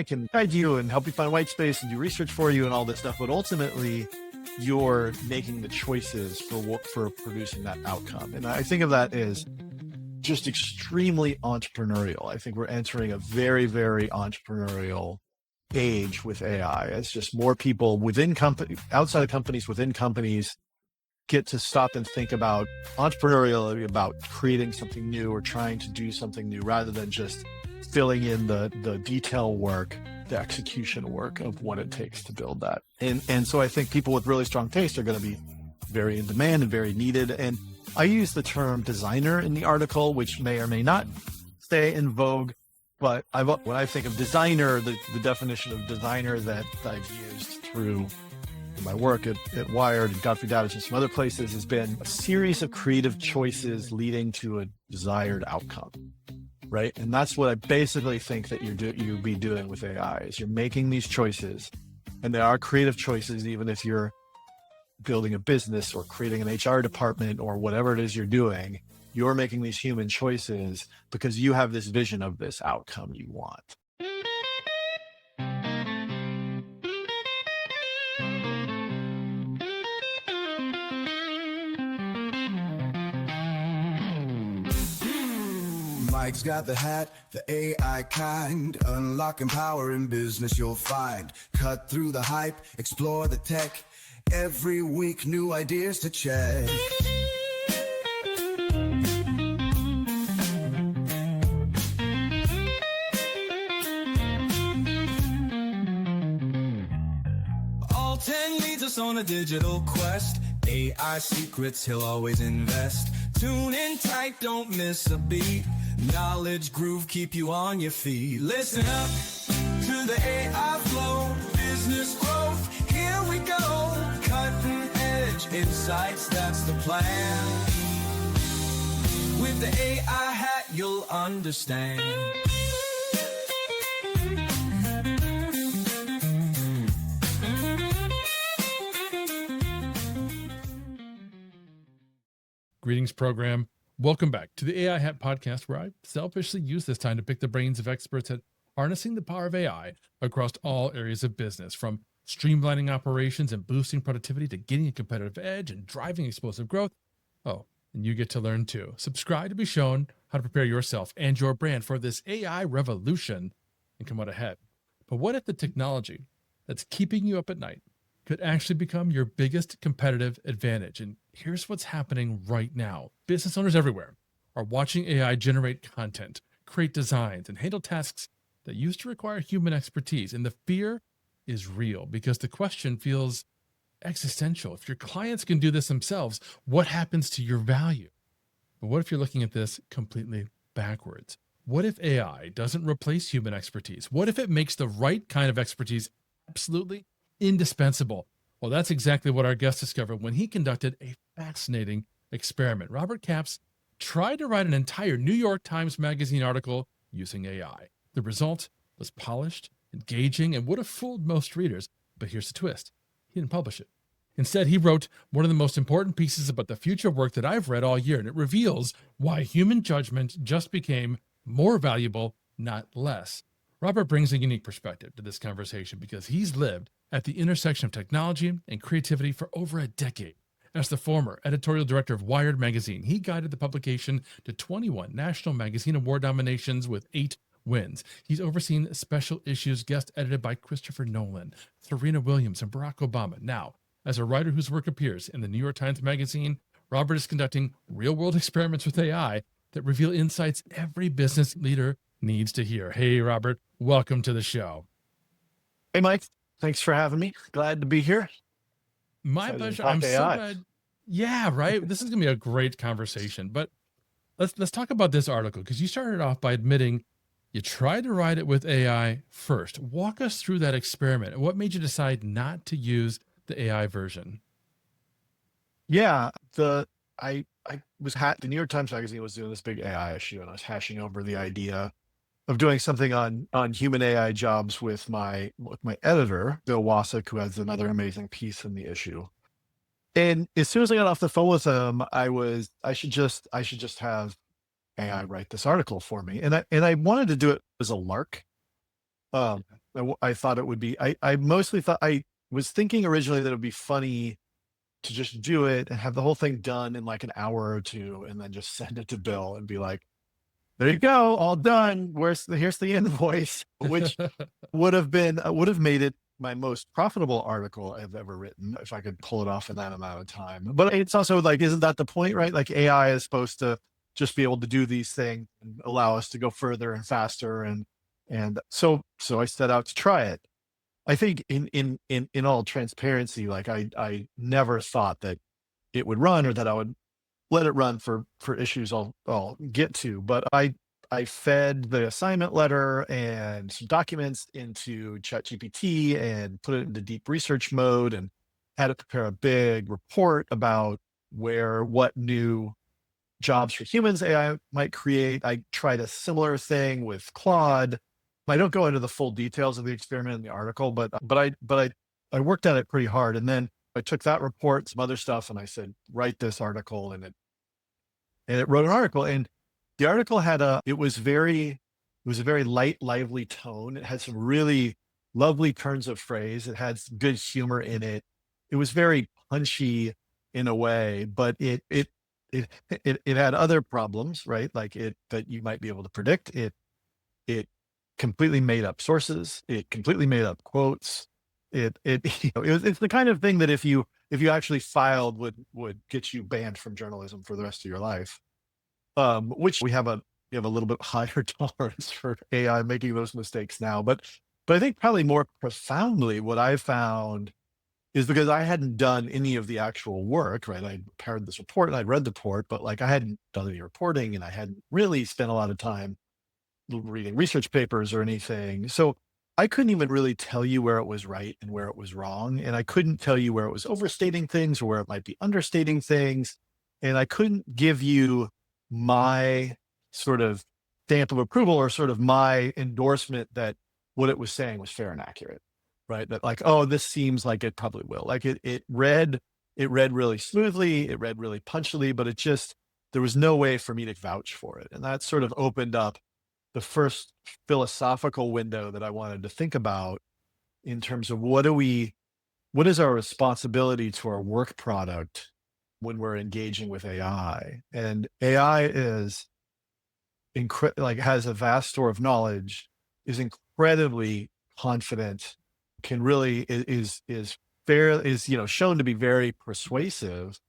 can guide you and help you find white space and do research for you and all this stuff. But ultimately, you're making the choices for producing that outcome. And I think of that as just extremely entrepreneurial. I think we're entering a very, very entrepreneurial age with AI. It's just more people within outside of companies, within companies, get to stop and think about entrepreneurially, about creating something new or trying to do something new rather than just filling in the detail work, the execution work of what it takes to build that. And so I think people with really strong taste are going to be very in demand and very needed. And I use the term designer in the article, which may or may not stay in vogue. But when I think of designer, the definition of designer that I've used through my work at Wired and Godfrey Davidge and some other places has been a series of creative choices leading to a desired outcome, right? And that's what I basically think that you'll be doing with AI is you're making these choices, and they are creative choices, even if you're building a business or creating an HR department or whatever it is you're doing. You're making these human choices because you have this vision of this outcome you want. Mike's got the hat, the AI kind, unlocking power in business you'll find. Cut through the hype, explore the tech, every week new ideas to check. All 10 leads us on a digital quest, AI secrets he'll always invest. Tune in tight, don't miss a beat. Knowledge groove, keep you on your feet. Listen up to the AI flow, business growth, here we go. Cutting edge insights, that's the plan. With the AI hat, you'll understand. Greetings, program. Welcome back to the AI Hat podcast, where I selfishly use this time to pick the brains of experts at harnessing the power of AI across all areas of business, from streamlining operations and boosting productivity to getting a competitive edge and driving explosive growth. Oh, and you get to learn too. Subscribe to be shown how to prepare yourself and your brand for this AI revolution and come out ahead. But what if the technology that's keeping you up at night could actually become your biggest competitive advantage? And here's what's happening right now. Business owners everywhere are watching AI generate content, create designs, and handle tasks that used to require human expertise. And the fear is real because the question feels existential. If your clients can do this themselves, what happens to your value? But what if you're looking at this completely backwards? What if AI doesn't replace human expertise? What if it makes the right kind of expertise absolutely indispensable? Well, that's exactly what our guest discovered when he conducted a fascinating experiment. Robert Capps tried to write an entire New York Times Magazine article using AI. The result was polished, engaging, and would have fooled most readers. But here's the twist. He didn't publish it. Instead, he wrote one of the most important pieces about the future work that I've read all year, and it reveals why human judgment just became more valuable, not less. Robert brings a unique perspective to this conversation because he's lived at the intersection of technology and creativity for over a decade. As the former editorial director of Wired magazine, he guided the publication to 21 National Magazine Award nominations with 8 wins. He's overseen special issues guest edited by Christopher Nolan, Serena Williams, and Barack Obama. Now, as a writer whose work appears in the New York Times Magazine, Robert is conducting real-world experiments with AI that reveal insights every business leader needs to hear. Hey, Robert, welcome to the show. Hey, Mike. Thanks for having me. Glad to be here. My pleasure. I'm so glad. Yeah, right. This is going to be a great conversation. But let's talk about this article, because you started off by admitting you tried to write it with AI first. Walk us through that experiment. What made you decide not to use the AI version? Yeah, the New York Times Magazine was doing this big AI issue, and I was hashing over the idea of doing something on human AI jobs with my editor, Bill Wasik, who has another amazing piece in the issue. And as soon as I got off the phone with him, I should just have AI write this article for me. And I wanted to do it as a lark. I thought it would be. I mostly thought I was thinking originally that it would be funny to just do it and have the whole thing done in like an hour or two, and then just send it to Bill and be like, "There you go, all done. Here's the invoice," which would have made it my most profitable article I've ever written if I could pull it off in that amount of time. But it's also like, isn't that the point, right? Like AI is supposed to just be able to do these things and allow us to go further and faster, and so I set out to try it. I think in all transparency, like I never thought that it would run or that I would let it run for issues I'll get to. But I fed the assignment letter and some documents into ChatGPT and put it into deep research mode and had it prepare a big report about what new jobs for humans AI might create. I tried a similar thing with Claude. I don't go into the full details of the experiment in the article, but I worked at it pretty hard. And then I took that report, some other stuff, and I said, write this article, and it wrote an article. And the article had it was a very light, lively tone. It had some really lovely turns of phrase. It had some good humor in it. It was very punchy in a way, but it it had other problems, right? Like it that you might be able to predict. It completely made up sources. It completely made up quotes. It's the kind of thing that if you actually filed would get you banned from journalism for the rest of your life. Which we have a little bit higher tolerance for AI making those mistakes now. But I think probably more profoundly what I found is because I hadn't done any of the actual work, right? I prepared this report and I'd read the report, but like I hadn't done any reporting and I hadn't really spent a lot of time reading research papers or anything. So I couldn't even really tell you where it was right and where it was wrong. And I couldn't tell you where it was overstating things or where it might be understating things. And I couldn't give you my sort of stamp of approval or sort of my endorsement that what it was saying was fair and accurate, right? That like, oh, this seems like it probably will. Like it read really smoothly, it read really punchily, but there was no way for me to vouch for it. And that sort of opened up the first philosophical window that I wanted to think about in terms of what is our responsibility to our work product when we're engaging with AI. And AI is has a vast store of knowledge, is incredibly confident, can really is fair is shown to be very persuasive,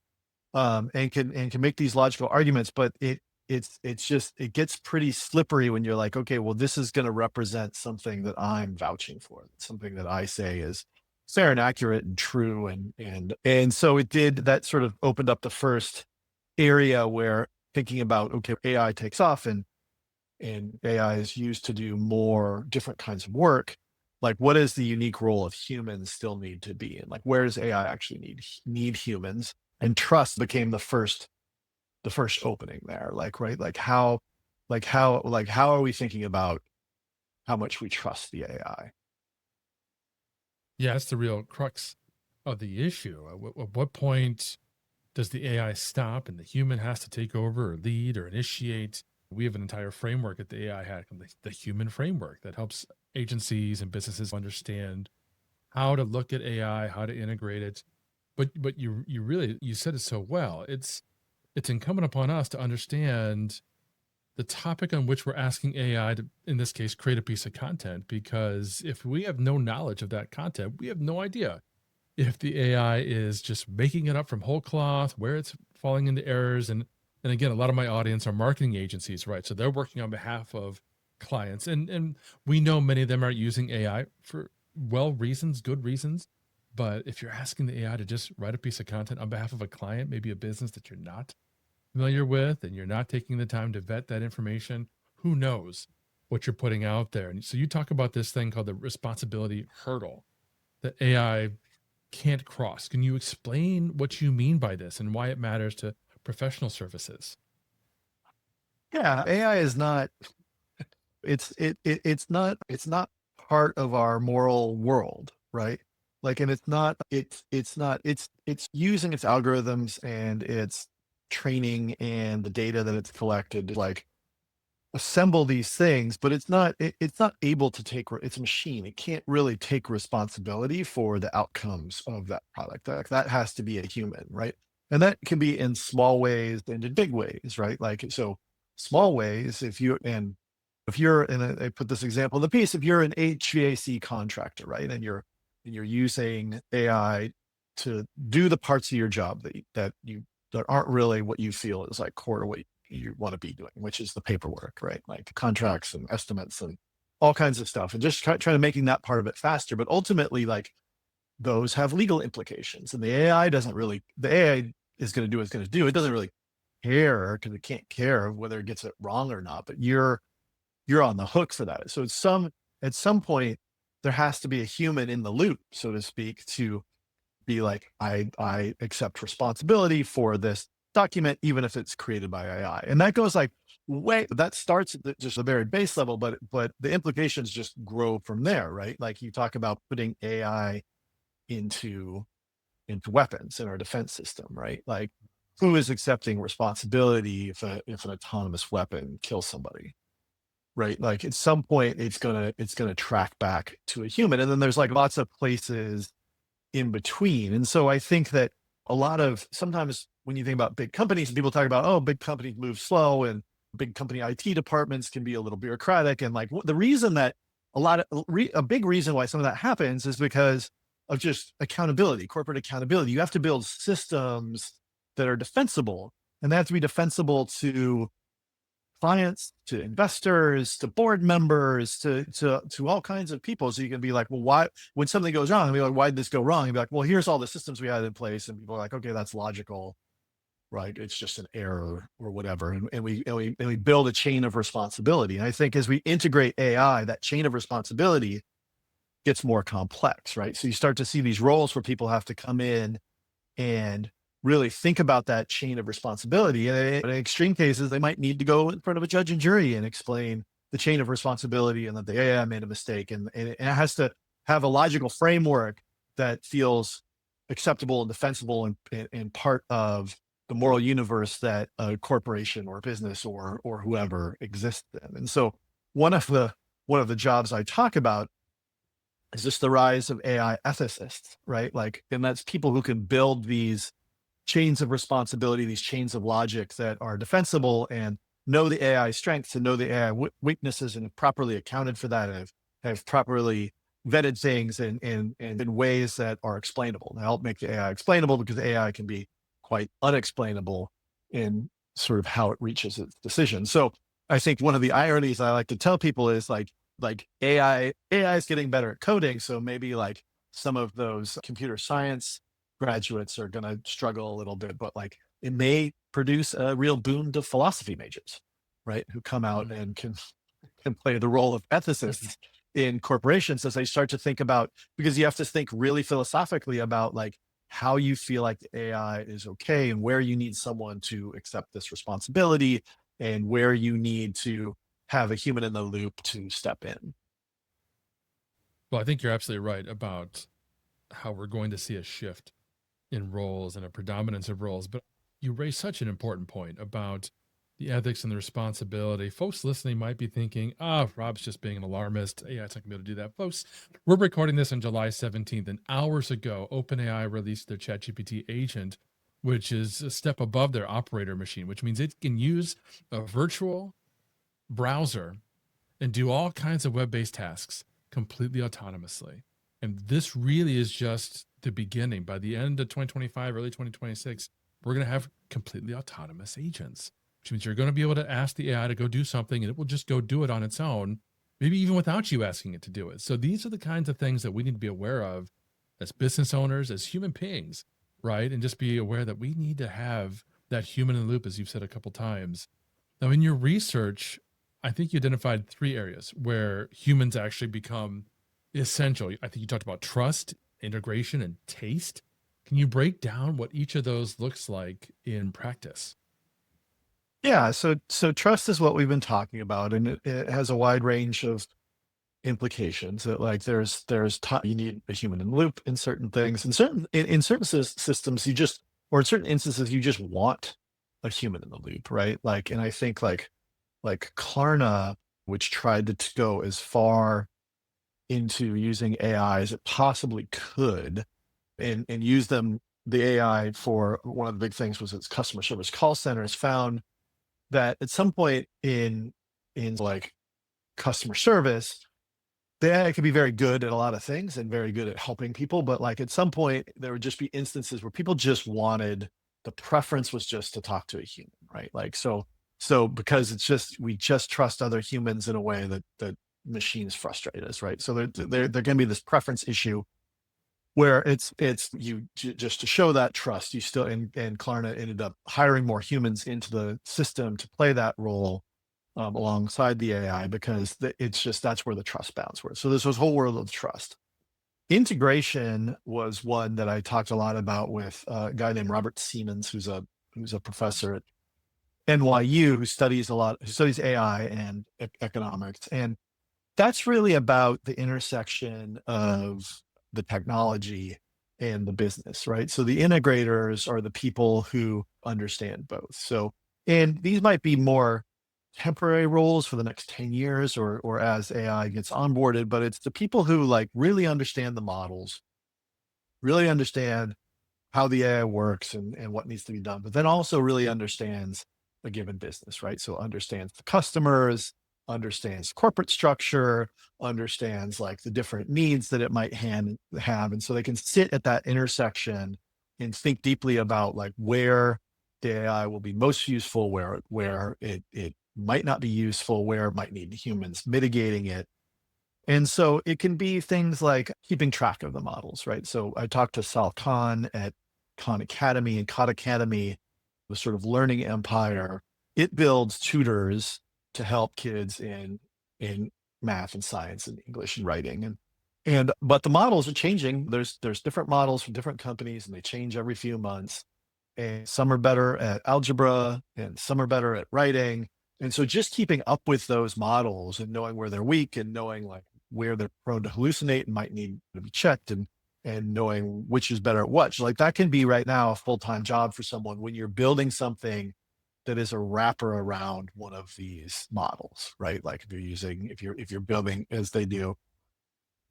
and can make these logical arguments, but it's just it gets pretty slippery when you're like, okay, well, this is going to represent something that I'm vouching for, something that I say is fair and accurate and true, and so it did that sort of opened up the first area where thinking about, okay, AI takes off and AI is used to do more different kinds of work. Like, what is the unique role of humans still need to be in? Like, where does AI actually need humans? And trust became the first opening there. Like, right, how are we thinking about how much we trust the AI? Yeah, that's the real crux of the issue. At what point does the AI stop and the human has to take over or lead or initiate? We have an entire framework at the AI Hack, the human framework that helps agencies and businesses understand how to look at AI, how to integrate it. But you really you said it so well. It's incumbent upon us to understand the topic on which we're asking AI to, in this case, create a piece of content. Because if we have no knowledge of that content, we have no idea if the AI is just making it up from whole cloth, where it's falling into errors. And again, a lot of my audience are marketing agencies, right? So they're working on behalf of clients. And we know many of them are using AI for reasons, good reasons. But if you're asking the AI to just write a piece of content on behalf of a client, maybe a business that you're not familiar with, and you're not taking the time to vet that information, who knows what you're putting out there. And so you talk about this thing called the responsibility hurdle that AI can't cross. Can you explain what you mean by this and why it matters to professional services? Yeah, AI is not it's not part of our moral world, right? Like, and it's using its algorithms and its training and the data that it's collected, like assemble these things, but it's not able to take, it's a machine. It can't really take responsibility for the outcomes of that product. That has to be a human, right? And that can be in small ways and in big ways, right? Like, so small ways, if you're in I put this example in the piece, if you're an HVAC contractor, right? And you're using AI to do the parts of your job that aren't really what you feel is like core to what you want to be doing, which is the paperwork, right? Like contracts and estimates and all kinds of stuff, and just trying to making that part of it faster. But ultimately, like, those have legal implications, and the AI is going to do what it's going to do. It doesn't really care, because it can't care whether it gets it wrong or not. But you're on the hook for that. So at some point, there has to be a human in the loop, so to speak, to be like, I accept responsibility for this document, even if it's created by AI. And that goes like that starts at just the very base level, but the implications just grow from there, right? Like, you talk about putting AI into weapons in our defense system, right? Like, who is accepting responsibility if an autonomous weapon kills somebody? Right. Like, at some point it's gonna track back to a human. And then there's like lots of places in between. And so I think that sometimes when you think about big companies, and people talk about, oh, big companies move slow, and big company IT departments can be a little bureaucratic. And like, the reason that a big reason why some of that happens is because of just accountability, corporate accountability. You have to build systems that are defensible, and they have to be defensible to clients, to investors, to board members, to all kinds of people. So you can be like, well, why, when something goes wrong, be like, why did this go wrong? And be like, well, here's all the systems we had in place. And people are like, okay, that's logical, right? It's just an error or whatever. And we build a chain of responsibility. And I think as we integrate AI, that chain of responsibility gets more complex, right? So you start to see these roles where people have to come in and really think about that chain of responsibility. And in extreme cases, they might need to go in front of a judge and jury and explain the chain of responsibility, and that the AI made a mistake. And it has to have a logical framework that feels acceptable and defensible, and part of the moral universe that a corporation or business or whoever exists in. And so one of the jobs I talk about is just the rise of AI ethicists, right? Like, and that's people who can build these chains of responsibility, these chains of logic that are defensible, and know the AI strengths and know the AI weaknesses, and have properly accounted for that, and have properly vetted things in ways that are explainable, to help make the AI explainable, because the AI can be quite unexplainable in sort of how it reaches its decision. So I think one of the ironies I like to tell people is like AI is getting better at coding. So maybe like some of those computer science graduates are going to struggle a little bit, but like, it may produce a real boon to philosophy majors, right? Who come out and can play the role of ethicists in corporations, as they start to think about, because you have to think really philosophically about like how you feel like the AI is okay, and where you need someone to accept this responsibility, and where you need to have a human in the loop to step in. Well, I think you're absolutely right about how we're going to see a shift in roles and a predominance of roles. But you raise such an important point about the ethics and the responsibility. Folks listening might be thinking, Rob's just being an alarmist. AI is not going to be able to do that. Folks, we're recording this on July 17th, and hours ago, OpenAI released their ChatGPT agent, which is a step above their operator machine, which means it can use a virtual browser and do all kinds of web-based tasks completely autonomously. And this really is just the beginning. By the end of 2025, early 2026, we're going to have completely autonomous agents, which means you're going to be able to ask the AI to go do something, and it will just go do it on its own, maybe even without you asking it to do it. So these are the kinds of things that we need to be aware of as business owners, as human beings, right? And just be aware that we need to have that human in the loop, as you've said a couple times. Now, in your research, I think you identified 3 areas where humans actually become essential. I think you talked about trust, integration, and taste. Can you break down what each of those looks like in practice? Yeah. So trust is what we've been talking about, and it has a wide range of implications. That like, you need a human in the loop in certain things, in certain systems, or in certain instances, you just want a human in the loop, right? Like, and I think like like Klarna, which tried to go as far into using AI as it possibly could, and use the AI for one of the big things was its customer service call centers, found that at some point in like customer service, the AI could be very good at a lot of things and very good at helping people, but like at some point there would just be instances where people just wanted, the preference was just to talk to a human, right? Like so because it's just, we just trust other humans in a way that machines frustrate us, right? So there can be this preference issue where it's you just to show that trust, you still, and Klarna ended up hiring more humans into the system to play that role, alongside the AI, because it's just, that's where the trust bounds were. So there's this whole world of trust. Integration was one that I talked a lot about with a guy named Robert Siemens, who's a professor at NYU who studies AI and economics. And that's really about the intersection of the technology and the business, right? So the integrators are the people who understand both. So, and these might be more temporary roles for the next 10 years or as AI gets onboarded, but it's the people who like really understand the models, really understand how the AI works and what needs to be done, but then also really understands a given business, right? So understands the customers, understands corporate structure, understands like the different needs that it might have. And so they can sit at that intersection and think deeply about like where the AI will be most useful, where it might not be useful, where it might need humans mitigating it. And so it can be things like keeping track of the models, right? So I talked to Sal Khan at Khan Academy, and Khan Academy, the sort of learning empire. It builds tutors to help kids in math and science and English and writing. And but the models are changing. There's different models from different companies, and they change every few months. And some are better at algebra and some are better at writing. And so just keeping up with those models and knowing where they're weak and knowing like where they're prone to hallucinate and might need to be checked, and knowing which is better at what. Like that can be right now a full-time job for someone when you're building something that is a wrapper around one of these models, right? Like if you're building, as they do,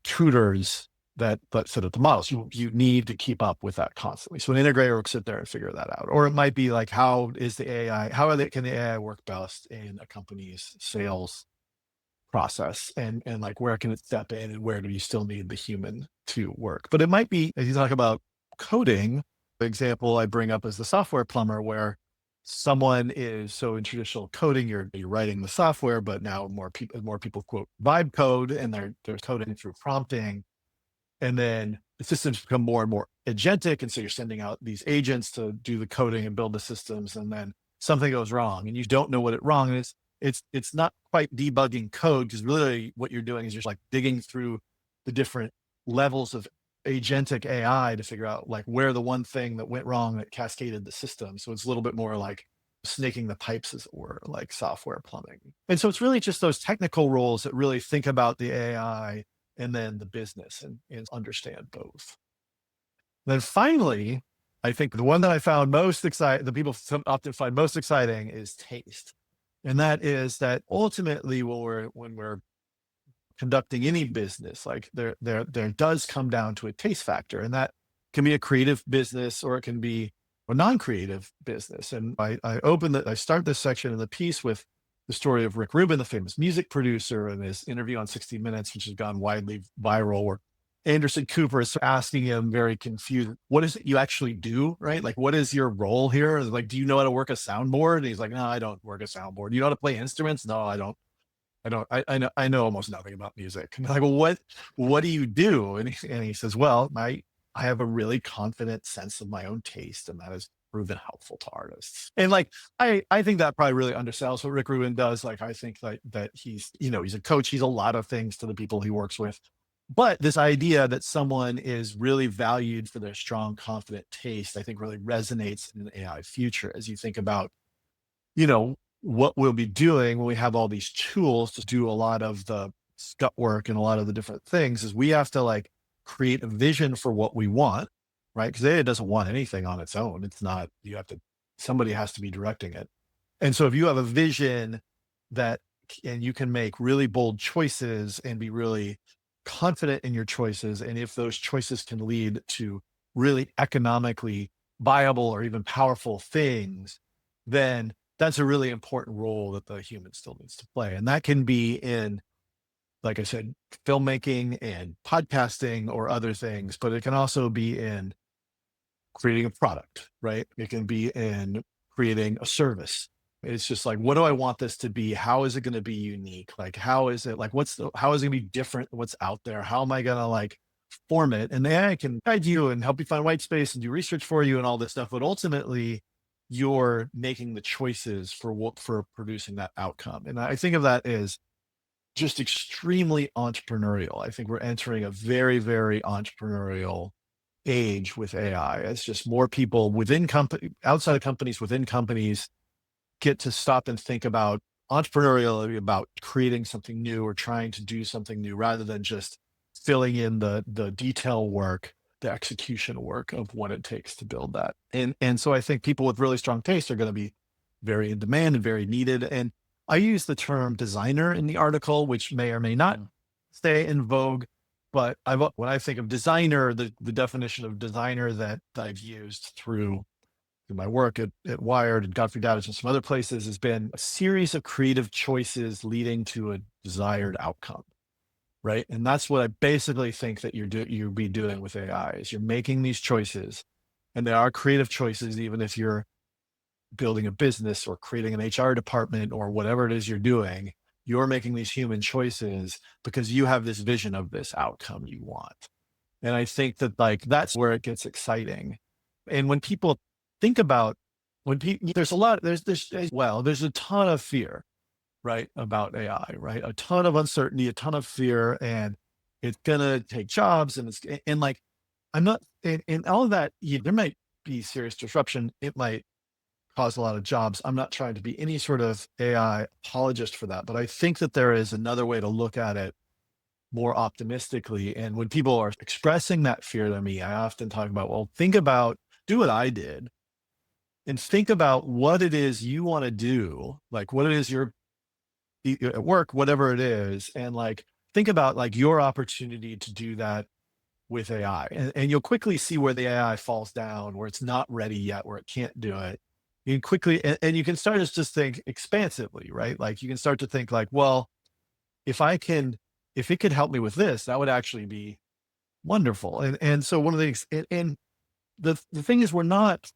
tutors that set up the models, you need to keep up with that constantly. So an integrator will sit there and figure that out. Or it might be like, how is the AI, can the AI work best in a company's sales process, and like where can it step in and where do you still need the human to work? But it might be, as you talk about coding, the example I bring up is the software plumber, where someone is, so in traditional coding, you're writing the software, but now more people quote vibe code, and they're coding through prompting. And then the systems become more and more agentic. And so you're sending out these agents to do the coding and build the systems. And then something goes wrong and you don't know what it wrong is. It's not quite debugging code, because really what you're doing is just like digging through the different levels of agentic AI to figure out like where the one thing that went wrong that cascaded the system. So it's a little bit more like snaking the pipes, as it were, like software plumbing. And so it's really just those technical roles that really think about the AI and then the business, and understand both. Then finally, I think the one that I found most exciting, the people often find most exciting, is taste. And that is that ultimately when we're conducting any business, like there does come down to a taste factor, and that can be a creative business or it can be a non-creative business. And I start this section in the piece with the story of Rick Rubin, the famous music producer, and his interview on 60 Minutes, which has gone widely viral, where Anderson Cooper is asking him, very confused, what is it you actually do, right? Like, what is your role here? Like, do you know how to work a soundboard? And he's like, no, I don't work a soundboard. You know how to play instruments? No, I don't. I know almost nothing about music. And they're like, well, what do you do? And he says, well, I have a really confident sense of my own taste, and that has proven helpful to artists. And like, I think that probably really undersells what Rick Rubin does. Like, I think that he's a coach. He's a lot of things to the people he works with. But this idea that someone is really valued for their strong, confident taste, I think really resonates in an AI future, as you think about, what we'll be doing when we have all these tools to do a lot of the gut work and a lot of the different things, is we have to like create a vision for what we want, right? Because AI doesn't want anything on its own. It's not, somebody has to be directing it. And so if you have a vision that, and you can make really bold choices and be really confident in your choices. And if those choices can lead to really economically viable or even powerful things, then that's a really important role that the human still needs to play. And that can be in, like I said, filmmaking and podcasting or other things, but it can also be in creating a product, right? It can be in creating a service. It's just like, what do I want this to be? How is it going to be unique? Like, how is it like, how is it going to be different than what's out there? How am I going to like form it? And the AI can guide you and help you find white space and do research for you and all this stuff. But ultimately, you're making the choices for producing that outcome. And I think of that as just extremely entrepreneurial. I think we're entering a very, very entrepreneurial age with AI. It's just more people within company, outside of companies, within companies get to stop and think about entrepreneurially, about creating something new or trying to do something new rather than just filling in the detail work, the execution work of what it takes to build that. And so I think people with really strong taste are going to be very in demand and very needed. And I use the term designer in the article, which may or may not stay in vogue. But when I think of designer, the definition of designer that I've used through my work at Wired and Godfrey Davidge and some other places has been a series of creative choices leading to a desired outcome, right? And that's what I basically think that you'll be doing with AI is you're making these choices, and they are creative choices, even if you're building a business or creating an HR department or whatever it is you're doing. You're making these human choices because you have this vision of this outcome you want. And I think that like that's where it gets exciting. And when people think about there's a ton of fear, right, about AI, right? A ton of uncertainty, a ton of fear, and it's gonna take jobs, and like I'm not in all of that. There might be serious disruption. It might cause a lot of jobs. I'm not trying to be any sort of AI apologist for that, but I think that there is another way to look at it more optimistically. And when people are expressing that fear to me, I often talk about, well, do what I did and think about what it is you want to do, like what it is you're at work, whatever it is. And like, think about like your opportunity to do that with AI. And you'll quickly see where the AI falls down, where it's not ready yet, where it can't do it. You can quickly, and you can start to just think expansively, right? Like you can start to think like, well, if it could help me with this, that would actually be wonderful. And so one of the things, and the thing is, we're not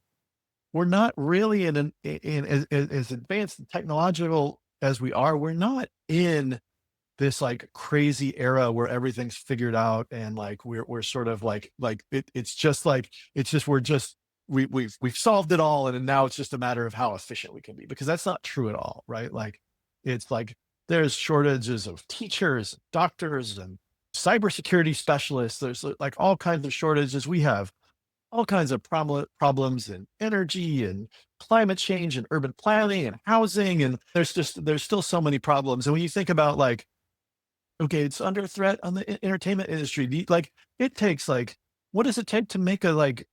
really in as advanced and technological as we are. We're not in this like crazy era where everything's figured out and like we're sort of it's just we've solved it all, and now it's just a matter of how efficient we can be, because that's not true at all, right? Like it's like there's shortages of teachers, doctors, and cybersecurity specialists. There's like all kinds of shortages. We have all kinds of problems in energy and climate change and urban planning and housing, and there's still so many problems. And when you think about like, okay, it's under threat on the entertainment industry. Like it takes like, what does it take to make a like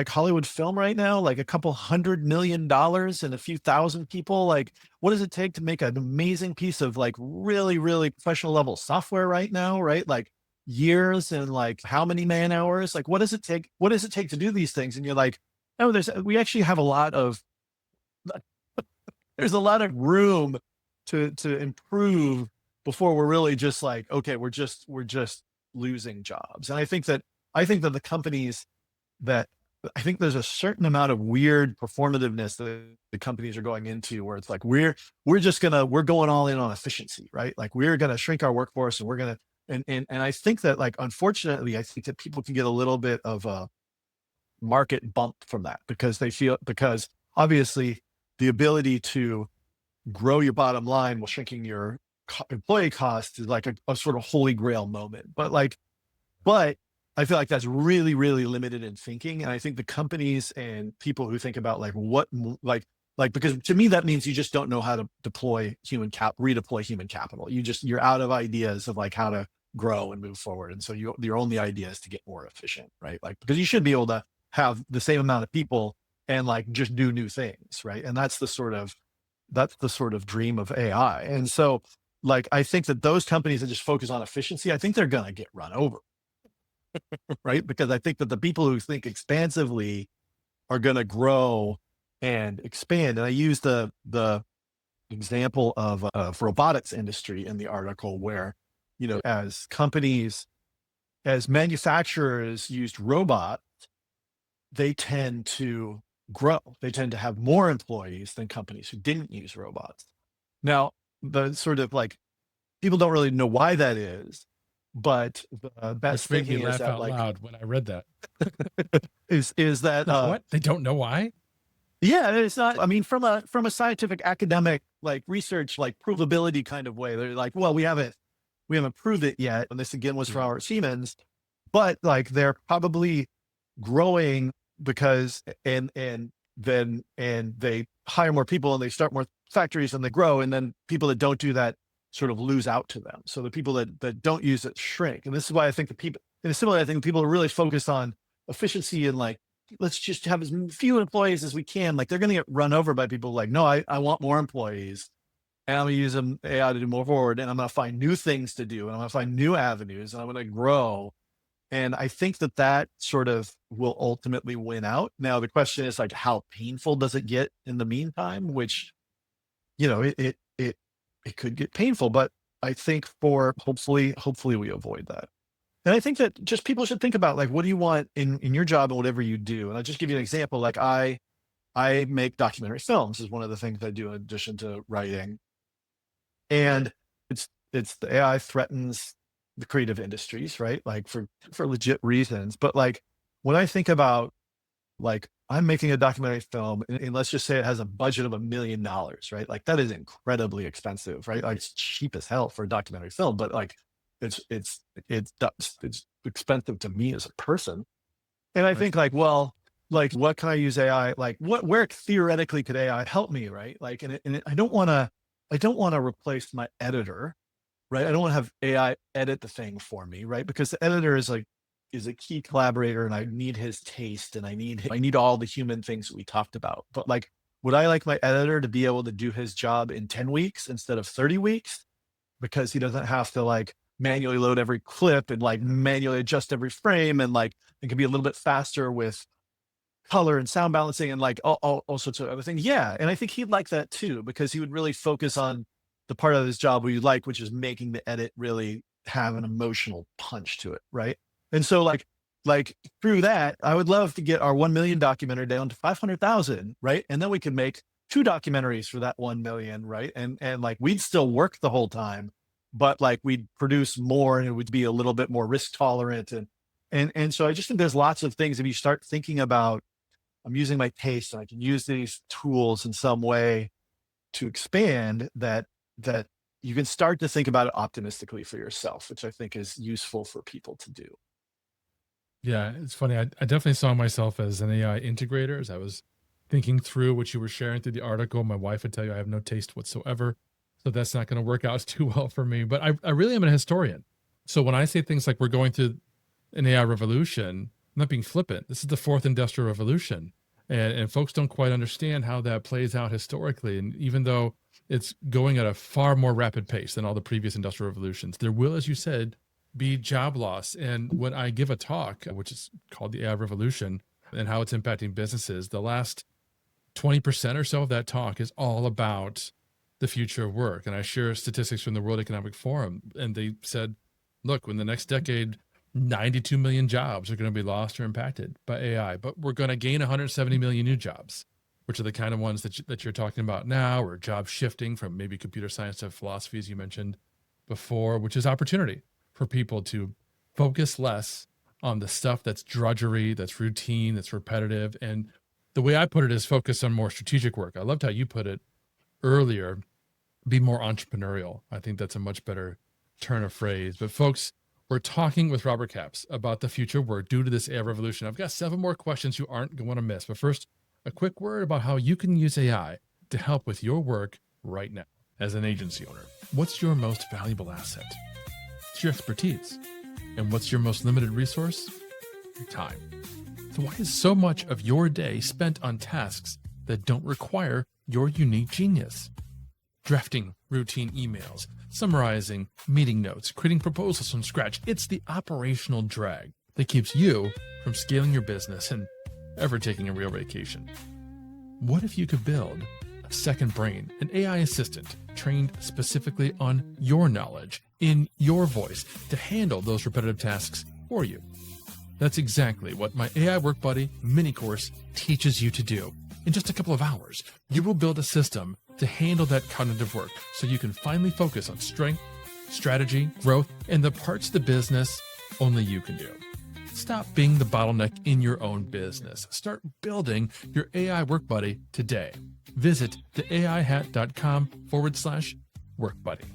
Hollywood film right now? Like a couple $100 million and a few thousand people. Like, what does it take to make an amazing piece of like really, really professional level software right now? Right? Like years and like how many man hours? Like, what does it take? What does it take to do these things? And you're like, oh, we actually have there's a lot of room to improve before we're really just like, okay, we're just losing jobs. And I think that the companies that I think there's a certain amount of weird performativeness that the companies are going into, where it's like we're going all in on efficiency, right? Like we're gonna shrink our workforce, and we're gonna and I think that like unfortunately, I think that people can get a little bit of a market bump from that, because because obviously the ability to grow your bottom line while shrinking your employee costs is like a sort of holy grail moment. But I feel like that's really, really limited in thinking. And I think the companies and people who think about because to me, that means you just don't know how to redeploy human capital. You're out of ideas of like how to grow and move forward. And so your only idea is to get more efficient, right? Like, because you should be able to have the same amount of people and like just do new things, right? And that's the sort of that's the sort of dream of AI. And so like, I think that those companies that just focus on efficiency, I think they're going to get run over, right? Because I think that the people who think expansively are going to grow and expand. And I use the example of robotics industry in the article where, you know, as companies, as manufacturers used robots, they tend to grow. They tend to have more employees than companies who didn't use robots. Now, the sort of like, people don't really know why that is, but the best Which made me thinking is laugh that out like, loud when I read that. is that, Like, what? They don't know why? yeah, it's not, I mean, from a scientific academic, like research, like provability kind of way, they're like, well, we haven't proved it yet. And this again was for Yeah. our Siemens, but like they're probably growing because, and they hire more people and they start more factories and they grow. And then people that don't do that sort of lose out to them. So the people that don't use it shrink. And this is why I think the people, in a similar, I think people are really focused on efficiency and like, let's just have as few employees as we can. Like they're going to get run over by people like, no, I want more employees and I'm going to use AI to do more forward. And I'm going to find new things to do. And I'm going to find new avenues and I'm going to grow. And I think that that sort of will ultimately win out. Now, the question is like, how painful does it get in the meantime? Which, you know, it could get painful, but I think for hopefully we avoid that. And I think that just people should think about like, what do you want in your job and whatever you do? And I'll just give you an example. Like I make documentary films is one of the things I do in addition to writing. And it's the AI threatens the creative industries, right? Like for legit reasons. But like when I think about like I'm making a documentary film and let's just say it has a budget of $1 million, right? Like that is incredibly expensive, right? Like it's cheap as hell for a documentary film, but like it's expensive to me as a person. And I Right. think like, well, like what can I use AI? Like where theoretically could AI help me, right? Like, I don't want to replace my editor, right? I don't want to have AI edit the thing for me, right? Because the editor is a key collaborator and I need his taste and I need all the human things that we talked about. But like, would I like my editor to be able to do his job in 10 weeks instead of 30 weeks? Because he doesn't have to like manually load every clip and like manually adjust every frame. And like, it can be a little bit faster with color and sound balancing and like all sorts of other things. Yeah. And I think he'd like that too, because he would really focus on the part of his job we like, which is making the edit really have an emotional punch to it. Right. And so like through that, I would love to get our 1 million documentary down to 500,000. Right. And then we could make 2 documentaries for that 1 million. Right. And like, we'd still work the whole time, but like we'd produce more and it would be a little bit more risk tolerant. And so I just think there's lots of things if you start thinking about, I'm using my taste and I can use these tools in some way to expand that you can start to think about it optimistically for yourself, which I think is useful for people to do. Yeah, it's funny. I definitely saw myself as an AI integrator as I was thinking through what you were sharing through the article. My wife would tell you I have no taste whatsoever. So that's not going to work out too well for me. But I really am a historian. So when I say things like we're going through an AI revolution, I'm not being flippant. This is the 4th industrial revolution. And folks don't quite understand how that plays out historically. And even though it's going at a far more rapid pace than all the previous industrial revolutions, there will, as you said, be job loss. And when I give a talk, which is called the AI Revolution and how it's impacting businesses, the last 20% or so of that talk is all about the future of work. And I share statistics from the World Economic Forum. And they said, look, in the next decade, 92 million jobs are going to be lost or impacted by AI, but we're going to gain 170 million new jobs, which are the kind of ones that you're talking about now, or job shifting from maybe computer science to philosophy, as you mentioned before, which is opportunity for people to focus less on the stuff that's drudgery, that's routine, that's repetitive. And the way I put it is focus on more strategic work. I loved how you put it earlier, be more entrepreneurial. I think that's a much better turn of phrase. But folks, we're talking with Robert Capps about the future of work due to this AI revolution. I've got 7 more questions you aren't going to miss. But first, a quick word about how you can use AI to help with your work right now. As an agency owner, what's your most valuable asset? It's your expertise. And what's your most limited resource? Your time. So why is so much of your day spent on tasks that don't require your unique genius. Drafting routine emails, summarizing meeting notes, creating proposals from scratch. It's the operational drag that keeps you from scaling your business and ever taking a real vacation. What if you could build a second brain, an AI assistant trained specifically on your knowledge, in your voice, to handle those repetitive tasks for you? That's exactly what my AI Work Buddy mini course teaches you to do. In just a couple of hours, you will build a system to handle that cognitive work so you can finally focus on strength, strategy, growth, and the parts of the business only you can do. Stop being the bottleneck in your own business. Start building your AI Work Buddy today. Visit theaihat.com/workbuddy.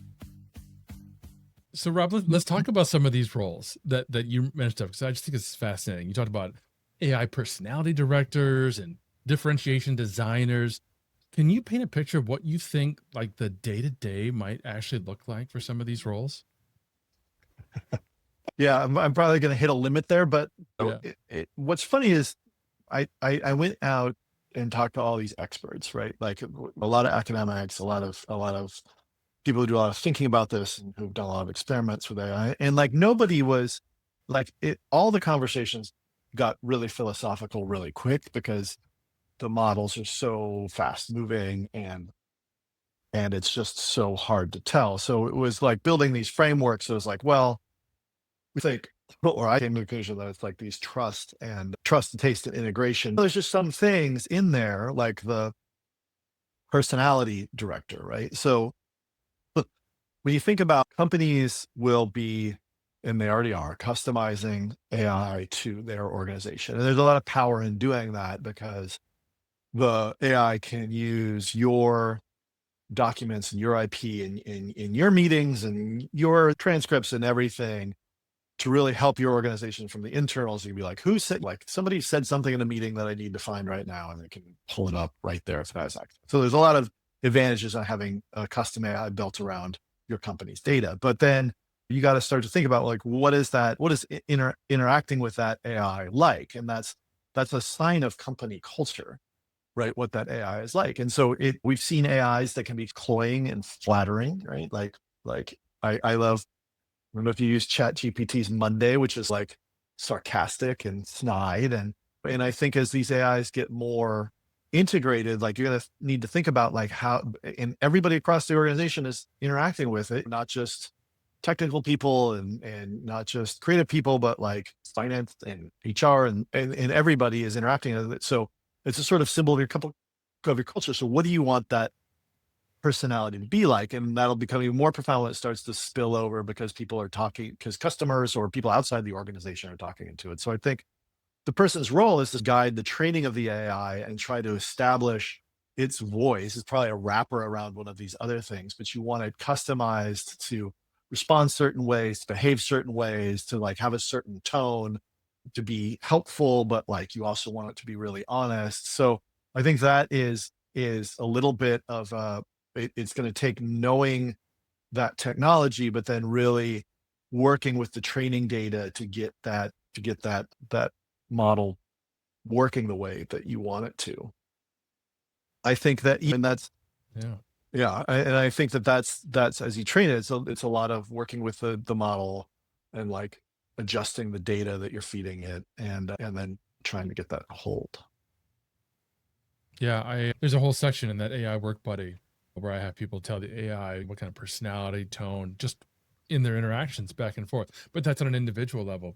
So Rob, let's talk about some of these roles that you mentioned, because I just think it's fascinating. You talked about AI personality directors and differentiation designers. Can you paint a picture of what you think like the day-to-day might actually look like for some of these roles? Yeah, I'm probably going to hit a limit there, but Yeah. what's funny is I went out and talked to all these experts, right? Like a lot of academics, a lot of people who do a lot of thinking about this and who've done a lot of experiments with AI, and like nobody was like it. All the conversations got really philosophical really quick because the models are so fast moving and it's just so hard to tell. So it was like building these frameworks. So it was like, well, we think, or I came to the conclusion that it's like these trust and taste and integration. There's just some things in there, like the personality director, right? So look, when you think about companies will be, and they already are, customizing AI to their organization. And there's a lot of power in doing that because the AI can use your documents and your IP in your meetings and your transcripts and everything to really help your organization from the internals. You can be like, who said, like somebody said something in a meeting that I need to find right now, and they can pull it up right there if it has access. So there's a lot of advantages on having a custom AI built around your company's data. But then you got to start to think about like, what is that? What is interacting with that AI like? And that's a sign of company culture, right? What that AI is like. And so we've seen AIs that can be cloying and flattering, right? Like I love, I don't know if you use Chat GPT's Monday, which is like sarcastic and snide. And I think as these AIs get more integrated, like you're going to need to think about like how, and everybody across the organization is interacting with it, not just technical people and not just creative people, but like finance and HR and everybody is interacting with it. So it's a sort of symbol of your culture. So what do you want that personality to be like? And that'll become even more profound when it starts to spill over because people are talking, because customers or people outside the organization are talking into it. So I think the person's role is to guide the training of the AI and try to establish its voice. It's probably a wrapper around one of these other things, but you want it customized to respond certain ways, to behave certain ways, to like have a certain tone, to be helpful, but like you also want it to be really honest. So I think that is a little bit of it's going to take knowing that technology, but then really working with the training data to get that model working the way that you want it to. I think that even that's and I think that's as you train it, it's a lot of working with the model and like adjusting the data that you're feeding it and then trying to get that hold. Yeah, there's a whole section in that AI Work Buddy where I have people tell the AI what kind of personality, tone, just in their interactions back and forth. But that's on an individual level.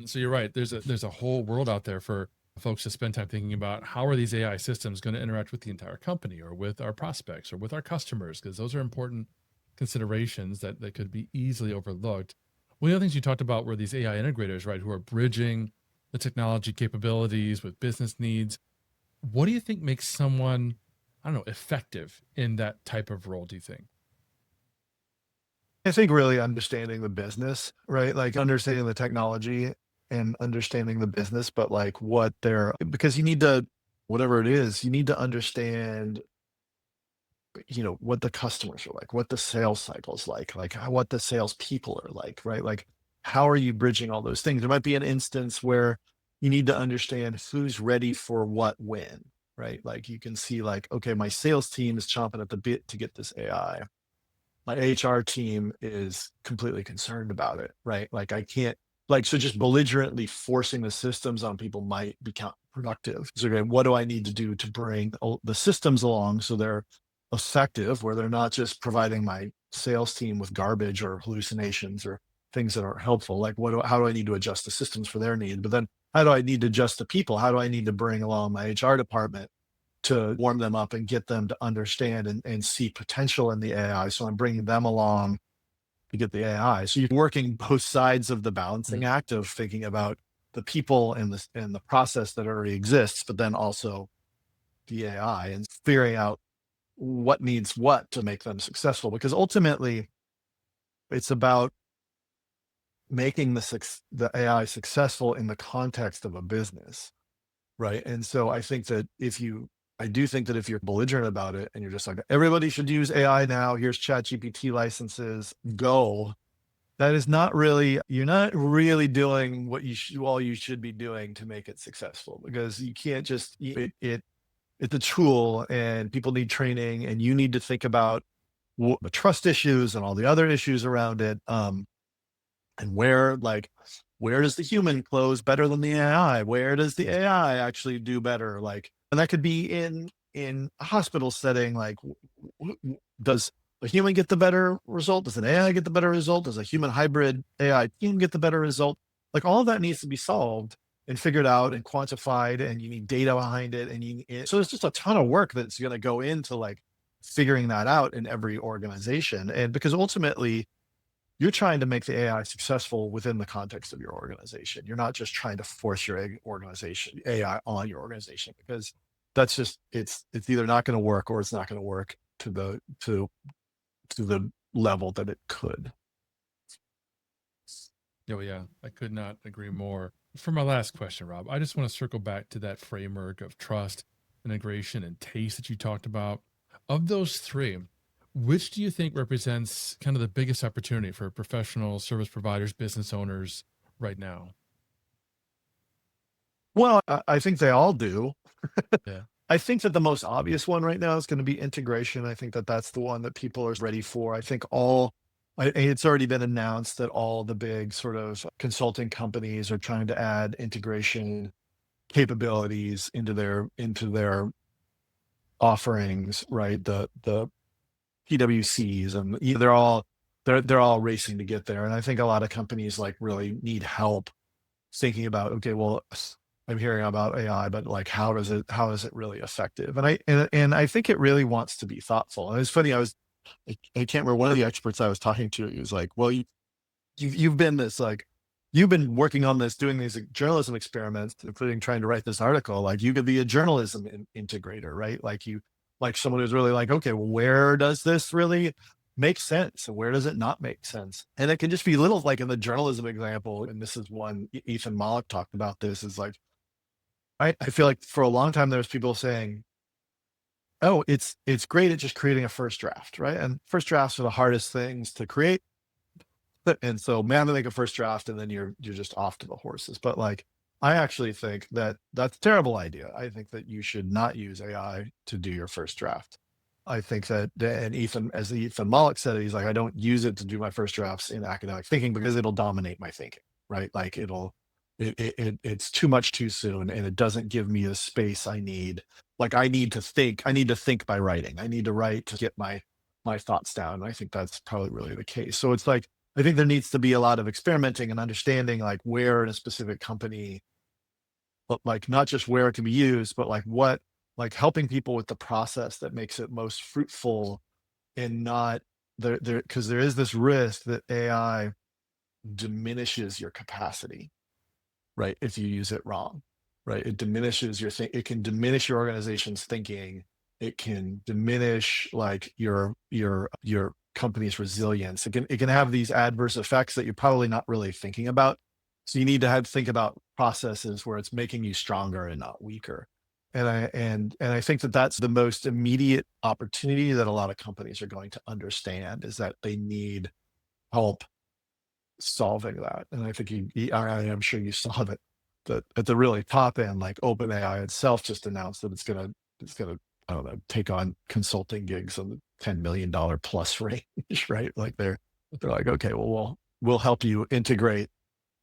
So you're right. There's a whole world out there for folks to spend time thinking about how are these AI systems going to interact with the entire company or with our prospects or with our customers, because those are important considerations that could be easily overlooked. One of the things you talked about were these AI integrators, right, who are bridging the technology capabilities with business needs. What do you think makes someone, I don't know, effective in that type of role, do you think? I think really understanding the business, right? Like understanding the technology and understanding the business, but like because you need to, whatever it is, you need to understand, what the customers are like, what the sales cycle's like what the sales people are like, right? Like, how are you bridging all those things? There might be an instance where you need to understand who's ready for what when, right? Like you can see like, okay, my sales team is chomping at the bit to get this AI. My HR team is completely concerned about it, right? Like I can't, like, so just belligerently forcing the systems on people might be counterproductive. So okay, what do I need to do to bring the systems along so they're effective, where they're not just providing my sales team with garbage or hallucinations or things that aren't helpful? Like how do I need to adjust the systems for their need? But then how do I need to adjust the people? How do I need to bring along my HR department to warm them up and get them to understand and see potential in the AI? So I'm bringing them along to get the AI. So you're working both sides of the balancing act of thinking about the people and the process that already exists, but then also the AI and figuring out what needs what to make them successful. Because ultimately, it's about making the AI successful in the context of a business, right? And so I do think that if you're belligerent about it and you're just like, everybody should use AI now, here's ChatGPT licenses, go. That is not really, you're not really doing what you should be doing to make it successful, because you can't just, it's a tool and people need training and you need to think about the trust issues and all the other issues around it. And where does the human close better than the AI? Where does the AI actually do better? Like, and that could be in a hospital setting. Like, does a human get the better result? Does an AI get the better result? Does a human hybrid AI team get the better result? Like, all of that needs to be solved and figured out and quantified, and you need data behind it. So there's just a ton of work that's going to go into like figuring that out in every organization. And because ultimately, you're trying to make the AI successful within the context of your organization. You're not just trying to force your AI on your organization, because that's just, it's either not going to work or it's not going to work to the level that it could. Oh, yeah, I could not agree more. For my last question, Rob, I just want to circle back to that framework of trust, integration, and taste that you talked about. Of those three, which do you think represents kind of the biggest opportunity for professional service providers, business owners right now? Well, I think they all do. Yeah. I think that the most obvious one right now is going to be integration. I think that that's the one that people are ready for. I think it's already been announced that all the big sort of consulting companies are trying to add integration capabilities into their offerings, right? The PWCs, and they're all racing to get there. And I think a lot of companies like really need help thinking about, okay, well, I'm hearing about AI, but like, how is it really effective? And I think it really wants to be thoughtful. And it's funny, I can't remember, one of the experts I was talking to, he was like, well, you've been this, like, you've been working on this, doing these journalism experiments, including trying to write this article. Like, you could be a journalism integrator, right? Like someone who's really like, okay, well, where does this really make sense and where does it not make sense? And it can just be little, like in the journalism example, and this is one Ethan Mollick talked about. This is like, I feel like for a long time there's people saying, oh, it's great at just creating a first draft, right? And first drafts are the hardest things to create. And so, man, to make a first draft and then you're just off to the horses. But like, I actually think that that's a terrible idea. I think that you should not use AI to do your first draft. I think that, and as Ethan Mollick said, he's like, I don't use it to do my first drafts in academic thinking because it'll dominate my thinking, right? Like it's too much too soon, and it doesn't give me the space I need. Like I need to think by writing. I need to write to get my thoughts down. And I think that's probably really the case. So it's like, I think there needs to be a lot of experimenting and understanding, like where in a specific company, but like not just where it can be used, but like like helping people with the process that makes it most fruitful, and not because there is this risk that AI diminishes your capacity, right? If you use it wrong, right? It diminishes it can diminish your organization's thinking. It can diminish like your company's resilience. It can have these adverse effects that you're probably not really thinking about. So you need to think about processes where it's making you stronger and not weaker. And I think that that's the most immediate opportunity that a lot of companies are going to understand, is that they need help solving that. And I think I am sure you saw that at the really top end, like OpenAI itself just announced that is going to, I don't know, take on consulting gigs on the $10 million plus range, right? Like they're like, okay, well, we'll help you integrate.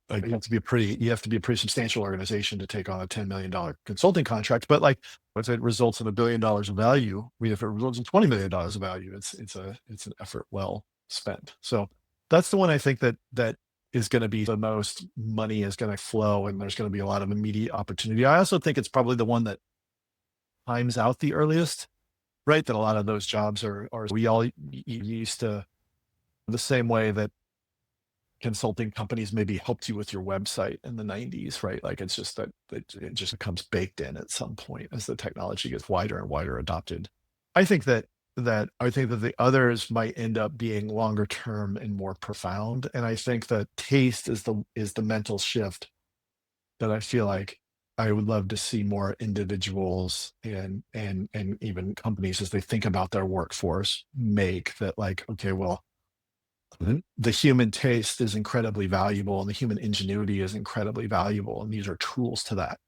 Like you have to be a pretty substantial organization to take on a $10 million consulting contract. But like, once it results in $1 billion of value, I mean, if it results in $20 million of value, it's an effort well spent. So that's the one I think that is going to be the most money is going to flow, and there's going to be a lot of immediate opportunity. I also think it's probably the one that times out the earliest, right? That a lot of those jobs are we all used to, the same way that consulting companies maybe helped you with your website in the 90s, right? Like it's just that it just becomes baked in at some point as the technology gets wider and wider adopted. I think that the others might end up being longer term and more profound. And I think that taste is the mental shift that I feel like I would love to see more individuals and even companies as they think about their workforce make that, like, okay, well, the human taste is incredibly valuable and the human ingenuity is incredibly valuable. And these are tools to that.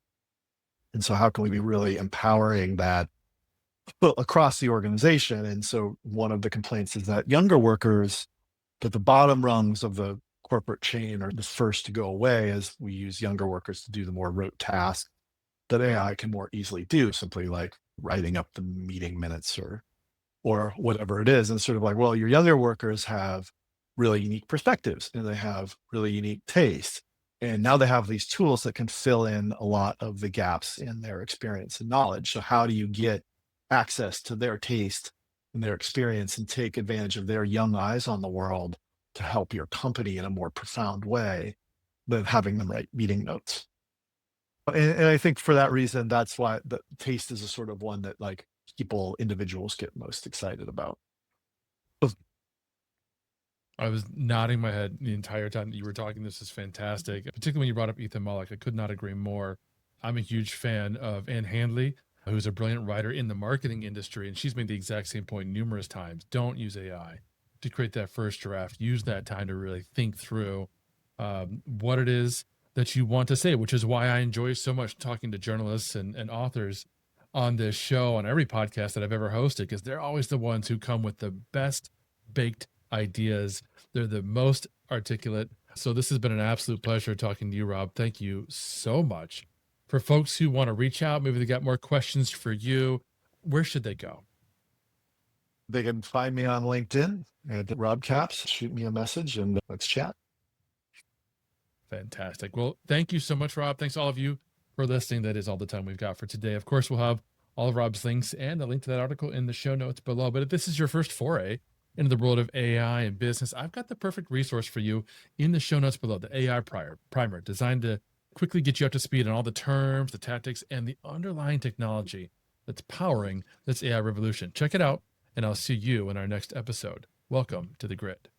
And so how can we be really empowering that across the organization? And so one of the complaints is that younger workers, that the bottom rungs of the corporate chain are the first to go away as we use younger workers to do the more rote tasks that AI can more easily do, simply like writing up the meeting minutes or whatever it is. And sort of like, well, your younger workers have really unique perspectives and they have really unique tastes. And now they have these tools that can fill in a lot of the gaps in their experience and knowledge. So how do you get access to their taste and their experience and take advantage of their young eyes on the world to help your company in a more profound way than having them write meeting notes? And I think for that reason, that's why the taste is a sort of one that like individuals get most excited about. I was nodding my head the entire time that you were talking. This is fantastic. Particularly when you brought up Ethan Mollick, I could not agree more. I'm a huge fan of Ann Handley, who's a brilliant writer in the marketing industry. And she's made the exact same point numerous times. Don't use AI to create that first draft. Use that time to really think through what it is that you want to say, which is why I enjoy so much talking to journalists and authors on this show, on every podcast that I've ever hosted, because they're always the ones who come with the best baked ideas. They're the most articulate. So this has been an absolute pleasure talking to you, Rob. Thank you so much. For folks who want to reach out, maybe they got more questions for you, where should they go? They can find me on LinkedIn at Rob Capps. Shoot me a message and let's chat. Fantastic. Well, thank you so much, Rob. Thanks all of you for listening. That is all the time we've got for today. Of course, we'll have all of Rob's links and a link to that article in the show notes below. But if this is your first foray into the world of AI and business, I've got the perfect resource for you in the show notes below, the AI Primer, designed to quickly get you up to speed on all the terms, the tactics, and the underlying technology that's powering this AI revolution. Check it out, and I'll see you in our next episode. Welcome to The Grid.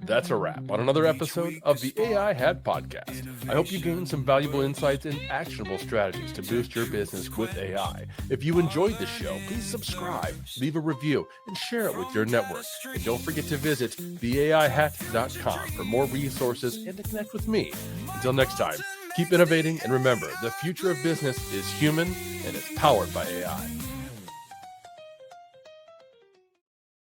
That's a wrap on another episode of the AI Hat Podcast. I hope you gained some valuable insights and actionable strategies to boost your business with AI. If you enjoyed the show, please subscribe, leave a review, and share it with your network. And don't forget to visit theaihat.com for more resources and to connect with me. Until next time, keep innovating, and remember, the future of business is human and it's powered by AI.